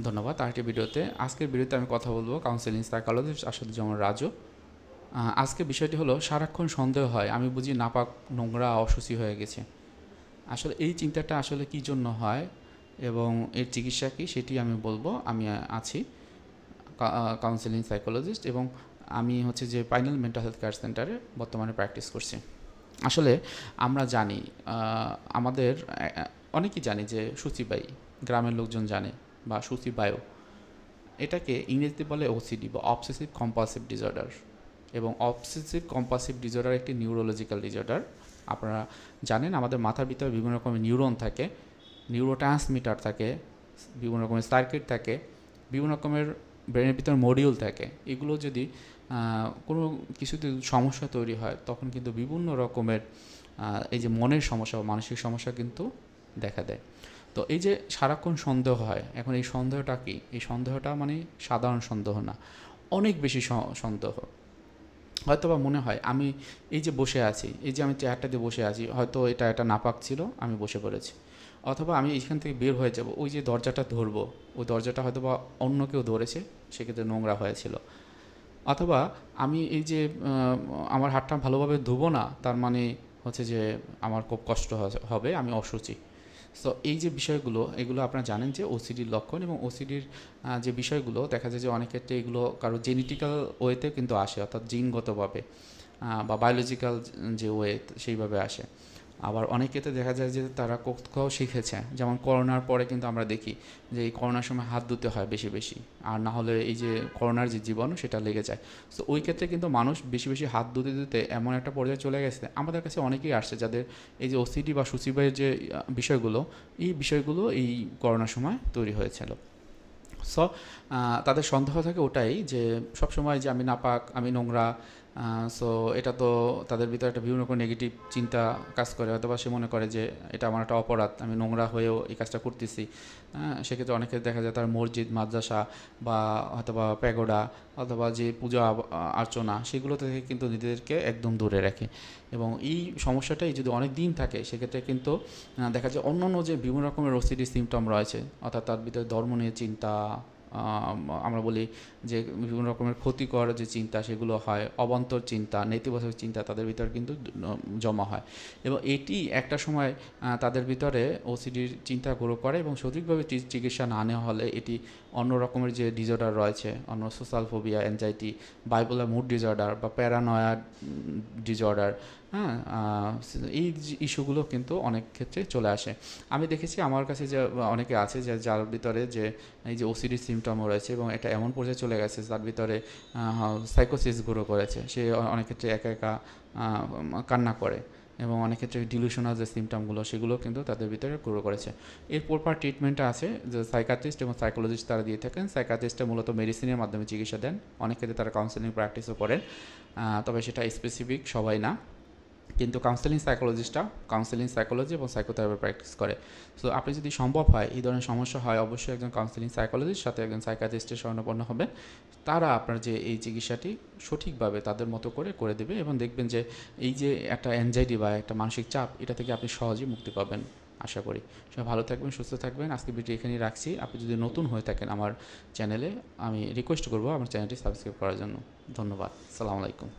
ধন্যবাদ। আরেকটি ভিডিওতে আজকের ভিডিওতে আমি কথা বলবো কাউন্সেলিং সাইকোলজিস্ট আসাদুজ্জামান রাজু। আজকের বিষয়টি হলো সারাক্ষণ সন্দেহ হয় আমি বুঝি নাপাক নোংরা অশুচি হয়ে গেছে। আসলে এই চিন্তাটা আসলে কী জন্য হয় এবং এর চিকিৎসা কী সেটি আমি বলবো। আমি আছি কাউন্সেলিং সাইকোলজিস্ট এবং আমি হচ্ছে যে ফাইনাল মেন্টাল হেলথ কেয়ার সেন্টারে বর্তমানে প্র্যাকটিস করছি। আসলে আমরা জানি আমাদের অনেকেই জানি যে সূচিবায়ী, গ্রামের লোকজন জানে বা সূচিবায়ু, এটাকে ইংরেজিতে বলে ওসিডি বা অবসেসিভ কম্পালসিভ ডিসঅর্ডার। এবং অবসেসিভ কম্পালসিভ ডিসঅর্ডার একটি নিউরোলজিক্যাল ডিসঅর্ডার। আপনারা জানেন আমাদের মাথার ভিতরে বিভিন্ন রকমের নিউরন থাকে, নিউরোট্রান্সমিটার থাকে, বিভিন্ন রকমের সার্কিট থাকে, বিভিন্ন রকমের ব্রেনের ভিতরে মডিউল থাকে। এগুলো যদি কোনো কিছুতে সমস্যা তৈরি হয় তখন কিন্তু বিভিন্ন রকমের এই যে মনের সমস্যা বা মানসিক সমস্যা কিন্তু দেখা দেয়। তো এই যে সারাক্ষণ সন্দেহ হয়, এখন এই সন্দেহটা কি? এই সন্দেহটা মানে সাধারণ সন্দেহ না, অনেক বেশি সন্দেহ। হয়তো বা মনে হয় আমি এই যে বসে আছি, এই যে আমি চেয়ারটা দিয়ে বসে আছি, হয়তো এটা একটা নাপাক ছিল, আমি বসে পড়েছি। অথবা আমি এইখান থেকে বের হয়ে যাব, ওই যে দরজাটা ধরবো, ওই দরজাটা হয়তো বা অন্য কেউ ধরেছে, সেক্ষেত্রে নোংরা হয়েছিল। অথবা আমি এই যে আমার হাতটা ভালোভাবে ধুবো না, তার মানে হচ্ছে যে আমার খুব কষ্ট হবে, আমি অসুচি। সো এই যে বিষয়গুলো, এগুলো আপনারা জানেন যে ওসিডির লক্ষণ। এবং ওসিডির যে বিষয়গুলো দেখা যায় যে অনেক ক্ষেত্রে এগুলো কারো জেনেটিক্যাল ওয়েতে কিন্তু আসে, অর্থাৎ জিনগতভাবে বা বায়োলজিক্যাল যে ওয়ে সেইভাবে আসে। আবার অনেক ক্ষেত্রে দেখা যায় যে তারা কোথাও শিখেছে, যেমন করোনার পরে কিন্তু আমরা দেখি যে এই করোনার সময় হাত ধুতে হয় বেশি বেশি, আর না হলে এই যে করোনার যে জীবাণু সেটা লেগে যায়। সো ওই ক্ষেত্রে কিন্তু মানুষ বেশি বেশি হাত ধুতে ধুতে এমন একটা পর্যায়ে চলে গেছে। আমাদের কাছে অনেকেই আসছে যাদের এই যে ওসিডি বা সূচিবাহের যে বিষয়গুলো, এই বিষয়গুলো এই করোনার সময় তৈরি হয়েছিল। সো তাদের সন্দেহ থাকে ওটাই যে সবসময় যে আমি নাপাক, আমি নোংরা। সো এটা তো তাদের ভিতরে একটা বিভিন্ন রকম নেগেটিভ চিন্তা কাজ করে, অথবা সে মনে করে যে এটা আমার একটা অপরাধ, আমি নোংরা হয়েও এই কাজটা করতেছি। সেক্ষেত্রে অনেকে দেখা যায় তার মসজিদ, মাদ্রাসা বা হয়তোবা প্যাগোডা অথবা যে পূজা অর্চনা, সেগুলো থেকে কিন্তু নিজেদেরকে একদম দূরে রাখে। এবং এই সমস্যাটাই যদি অনেক দিন থাকে সেক্ষেত্রে কিন্তু দেখা যায় অন্য অন্য যে বিভিন্ন রকমের ওসিডি সিমটম রয়েছে, অর্থাৎ তার ভিতরে ধর্ম নিয়ে চিন্তা, আমরা বলি যে বিভিন্ন রকমের ক্ষতিকর যে চিন্তা সেগুলো হয়, অবান্তর চিন্তা, নেতিবাচক চিন্তা তাদের ভিতরে কিন্তু জমা হয়। এবং এটি একটা সময় তাদের ভিতরে ওসিডির চিন্তা গ্রো করে এবং সঠিকভাবে চিকিৎসা না নেওয়া হলে এটি অন্য রকমের যে ডিসঅর্ডার রয়েছে, অন্য social phobia, anxiety, bipolar mood disorder বা প্যারানয়া ডিসঅর্ডার, হ্যাঁ, এই ইস্যুগুলো কিন্তু অনেক ক্ষেত্রে চলে আসে। আমি দেখেছি আমার কাছে যে অনেকে আছে যে যার ভিতরে যে এই যে ওসিডি সিমটমও রয়েছে এবং এটা এমন পর্যায়ে চলে গেছে তার ভিতরে সাইকোসিস গ্রো করেছে। সে অনেক ক্ষেত্রে একা একা কান্না করে এবং অনেক ক্ষেত্রে ডিলুশনাল যে সিমটমগুলো সেগুলো কিন্তু তাদের ভিতরে গ্রো করেছে। এর পরপর ট্রিটমেন্টটা আছে যে সাইকাট্রিস্ট এবং সাইকোলজিস্ট তারা দিয়ে থাকেন। সাইকাট্রিস্টটা মূলত মেডিসিনের মাধ্যমে চিকিৎসা দেন, অনেক ক্ষেত্রে তারা কাউন্সেলিং প্র্যাকটিসও করেন, তবে সেটা স্পেসিফিক সবাই না। কিন্তু কাউন্সেলিং সাইকোলজিস্টটা কাউন্সেলিং সাইকোলজি এবং সাইকোথেরাপি প্র্যাকটিস করে। সো আপনি যদি সম্ভব হয়, এই ধরনের সমস্যা হয়, অবশ্যই একজন কাউন্সেলিং সাইকোলজিস্ট সাথে একজন সাইকাট্রিস্টের শরণাপন্ন হবেন। তারা আপনার যে এই চিকিৎসাটি সঠিকভাবে তাদের মতো করে করে দেবে এবং দেখবেন যে এই যে একটা অ্যাংজাইটি বা একটা মানসিক চাপ, এটা থেকে আপনি সহজেই মুক্তি পাবেন আশা করি। সবাই ভালো থাকবেন, সুস্থ থাকবেন। আজকে ভিডিও এখানেই রাখছি। আপনি যদি নতুন হয়ে থাকেন আমার চ্যানেলে, আমি রিকোয়েস্ট করবো আমার চ্যানেলটি সাবস্ক্রাইব করার জন্য। ধন্যবাদ। আসসালামু আলাইকুম।